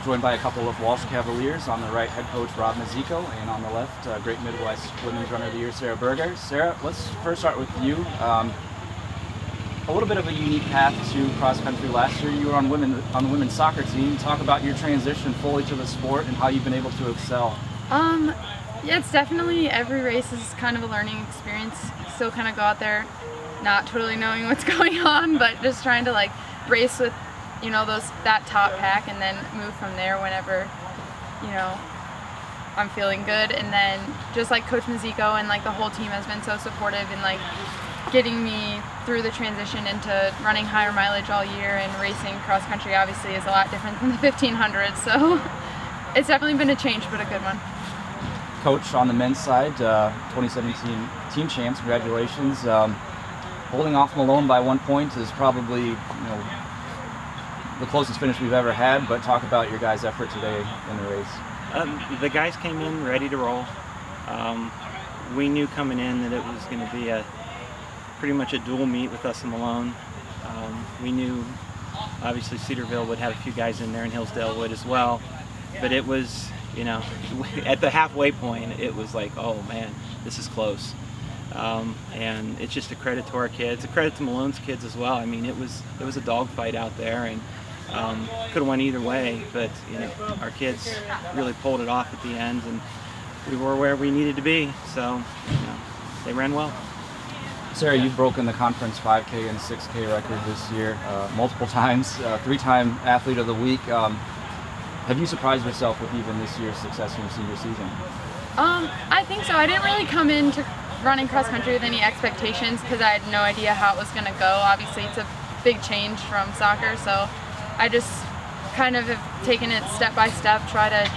joined by a couple of Walsh Cavaliers. On the right, head coach Rob Mizicko, and on the left, Great Midwest Women's Runner of the Year, Sarah Berger. Sarah, let's first start with you. A little bit of a unique path to cross country last year. You were on the women's soccer team. Talk about your transition fully to the sport and how you've been able to excel. Yeah, it's definitely, every race is kind of a learning experience. Still kind of go out there not totally knowing what's going on, but just trying to like race with, you know, that top pack and then move from there whenever, you know, I'm feeling good. And then just like Coach Mizicko and like the whole team has been so supportive in like getting me through the transition into running higher mileage all year, and racing cross country obviously is a lot different than the 1500, so it's definitely been a change, but a good one. Coach, on the men's side, 2017 team champs, congratulations. Holding off Malone by 1 point is probably, you know, the closest finish we've ever had, but talk about your guys' effort today in the race. The guys came in ready to roll. We knew coming in that it was going to be pretty much a dual meet with us and Malone. We knew obviously Cedarville would have a few guys in there, and Hillsdale would as well, but it was, you know, at the halfway point it was like, oh man, this is close. And it's just a credit to our kids, a credit to Malone's kids as well. I mean, it was a dogfight out there, and could have went either way, but you know, our kids really pulled it off at the end, and we were where we needed to be, so you know, they ran well. Sarah, you've broken the conference 5K and 6K record this year multiple times, three-time athlete of the week. Have you surprised yourself with even this year's success in your senior season? I think so. I didn't really come into running cross country with any expectations because I had no idea how it was going to go. Obviously, it's a big change from soccer, so I just kind of have taken it step by step, try to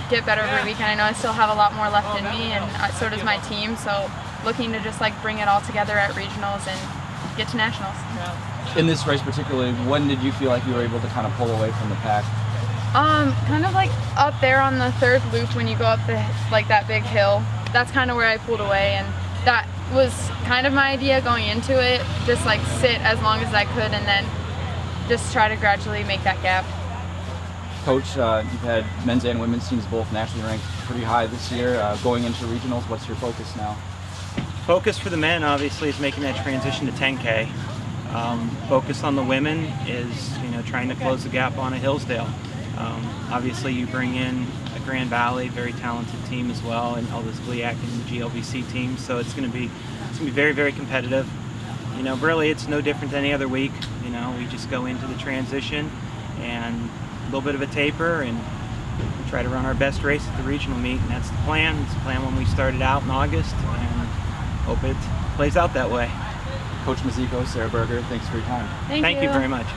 get better every week. And I know I still have a lot more left in me, and so does my team. So looking to just like bring it all together at regionals and get to nationals. In this race particularly, when did you feel like you were able to kind of pull away from the pack? Kind of like up there on the third loop when you go up that big hill. That's kind of where I pulled away, and that was kind of my idea going into it. Just like sit as long as I could and then just try to gradually make that gap. Coach, you've had men's and women's teams both nationally ranked pretty high this year. Going into regionals, what's your focus now? Focus for the men obviously is making that transition to 10K. Focus on the women is, you know, trying to close the gap on a Hillsdale. Obviously you bring in a Grand Valley, very talented team as well, and all those GLIAC and GLVC teams, so it's going to be very, very competitive. You know, really it's no different than any other week. You know, we just go into the transition and a little bit of a taper, and we try to run our best race at the regional meet, and that's the plan. It's the plan when we started out in August, and hope it plays out that way. Coach Mizicko, Sarah Berger, thanks for your time. Thank you very much.